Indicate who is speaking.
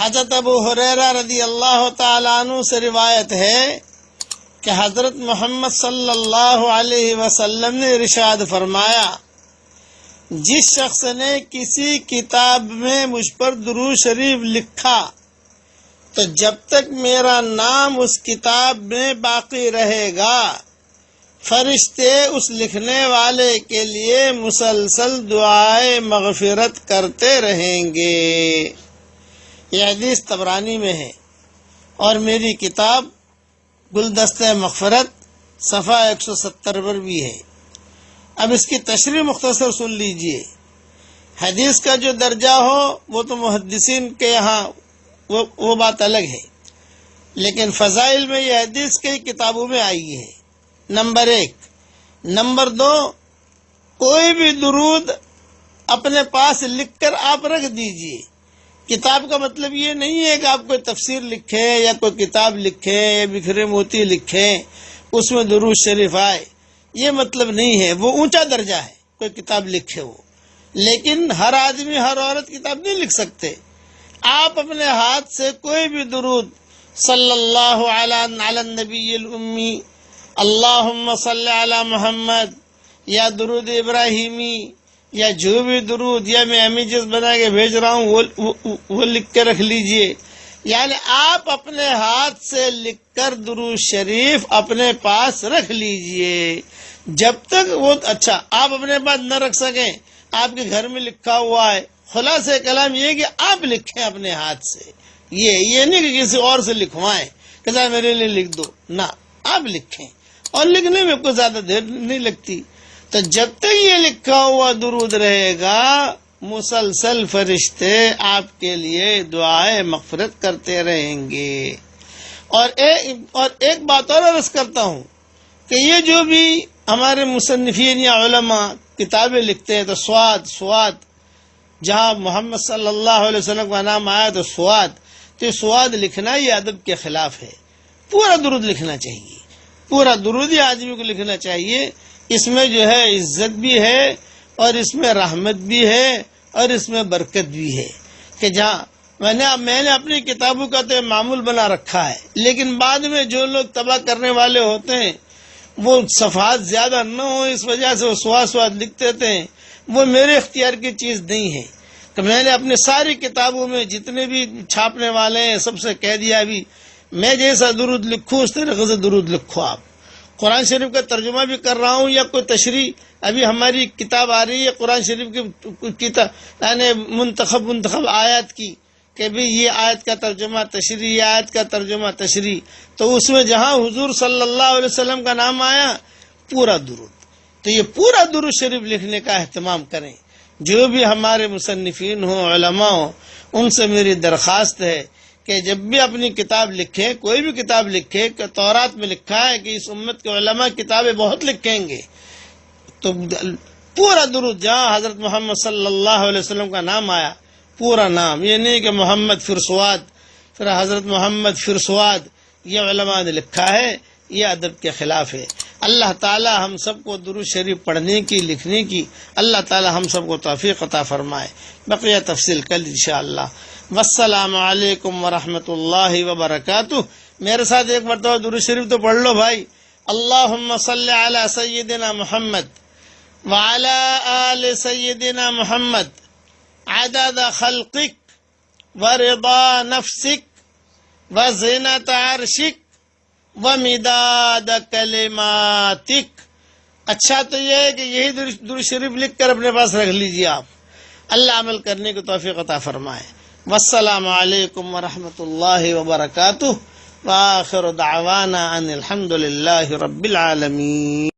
Speaker 1: حضرت ابو ہریرہ رضی اللہ تعالیٰ عنہ سے روایت ہے کہ حضرت محمد صلی اللہ علیہ وسلم نے ارشاد فرمایا، جس شخص نے کسی کتاب میں مجھ پر درود شریف لکھا تو جب تک میرا نام اس کتاب میں باقی رہے گا فرشتے اس لکھنے والے کے لیے مسلسل دعائے مغفرت کرتے رہیں گے۔ یہ حدیث طبرانی میں ہے اور میری کتاب گلدستہ مغفرت صفحہ 170 پر بھی ہے۔ اب اس کی تشریح مختصر سن لیجئے۔ حدیث کا جو درجہ ہو وہ تو محدثین کے یہاں وہ بات الگ ہے، لیکن فضائل میں یہ حدیث کئی کتابوں میں آئی ہے۔ نمبر 1۔ نمبر 2، کوئی بھی درود اپنے پاس لکھ کر آپ رکھ دیجئے۔ کتاب کا مطلب یہ نہیں ہے کہ آپ کوئی تفسیر لکھیں یا کوئی کتاب لکھیں یا بکھرے موتی لکھیں اس میں درود شریف آئے، یہ مطلب نہیں ہے، وہ اونچا درجہ ہے کوئی کتاب لکھے وہ، لیکن ہر آدمی ہر عورت کتاب نہیں لکھ سکتے۔ آپ اپنے ہاتھ سے کوئی بھی درود صلی اللہ علی النبی الامی، اللہم صلی علی محمد، یا درود ابراہیمی، یا جو بھی درود یا میں امیجز بنا کے بھیج رہا ہوں وہ لکھ کے رکھ لیجئے۔ یعنی آپ اپنے ہاتھ سے لکھ کر درود شریف اپنے پاس رکھ لیجئے جب تک وہ اچھا آپ اپنے پاس نہ رکھ سکیں، آپ کے گھر میں لکھا ہوا ہے۔ خلاصہ کلام یہ کہ آپ لکھیں اپنے ہاتھ سے، یہ نہیں کہ کسی اور سے لکھوائیں کہ میرے لیے لکھ دو، نہ، آپ لکھیں، اور لکھنے میں کوئی زیادہ دیر نہیں لگتی۔ تو جب تک یہ لکھا ہوا درود رہے گا مسلسل فرشتے آپ کے لیے دعائے مغفرت کرتے رہیں گے۔ اور ایک بات اور عرض کرتا ہوں کہ یہ جو بھی ہمارے مصنفین یا علماء کتابیں لکھتے ہیں تو سواد جہاں محمد صلی اللہ علیہ وسلم کا نام آیا تو تو سواد لکھنا یہ ادب کے خلاف ہے۔ پورا درود لکھنا چاہیے، پورا درود یہ آدمی کو لکھنا چاہیے۔ اس میں جو ہے عزت بھی ہے اور اس میں رحمت بھی ہے اور اس میں برکت بھی ہے کہ جہاں میں نے اپنی کتابوں کا تو معمول بنا رکھا ہے، لیکن بعد میں جو لوگ تباہ کرنے والے ہوتے ہیں وہ صفحات زیادہ نہ ہو اس وجہ سے وہ سواد لکھتے تھے، وہ میرے اختیار کی چیز نہیں ہے کہ میں نے اپنی ساری کتابوں میں جتنے بھی چھاپنے والے ہیں سب سے کہہ دیا بھی میں جیسا درود لکھوں اس طریقے سے درود لکھو۔ آپ قرآن شریف کا ترجمہ بھی کر رہا ہوں یا کوئی تشریح، ابھی ہماری کتاب آ رہی ہے قرآن شریف کی کتاب یعنی منتخب آیات کی کہ بھی یہ آیت کا ترجمہ تشریح، یہ آیت کا ترجمہ تشریح، تو اس میں جہاں حضور صلی اللہ علیہ وسلم کا نام آیا پورا درود، تو یہ پورا درود شریف لکھنے کا اہتمام کریں۔ جو بھی ہمارے مصنفین ہوں علماء ہوں ان سے میری درخواست ہے کہ جب بھی اپنی کتاب لکھیں، کوئی بھی کتاب لکھیں، کہ تورات میں لکھا ہے کہ اس امت کے علماء کتابیں بہت لکھیں گے، تو پورا درود جہاں حضرت محمد صلی اللہ علیہ وسلم کا نام آیا پورا نام، یہ نہیں کہ محمد پھر سواد پھر حضرت محمد پھر سواد، یہ علماء نے لکھا ہے، یہ ادب کے خلاف ہے۔ اللہ تعالی ہم سب کو درود شریف پڑھنے کی لکھنے کی اللہ تعالی ہم سب کو توفیق عطا فرمائے۔ بقیہ تفصیل کل انشاءاللہ۔ والسلام علیکم ورحمۃ اللہ وبرکاتہ۔ میرے ساتھ ایک مرتبہ درود شریف تو پڑھ لو بھائی۔ اللہم صلی علی سیدنا محمد وعلی آل سیدنا محمد عدد خلقک ورضا نفسک وزنت عرشک ومداد کلماتک۔ اچھا تو یہ ہے کہ یہی درود شریف لکھ کر اپنے پاس رکھ لیجیے آپ، اللہ عمل کرنے کو توفیق عطا فرمائے۔ والسلام علیکم ورحمۃ اللہ وبرکاتہ، وآخر دعوانا ان الحمد للہ رب العالمین۔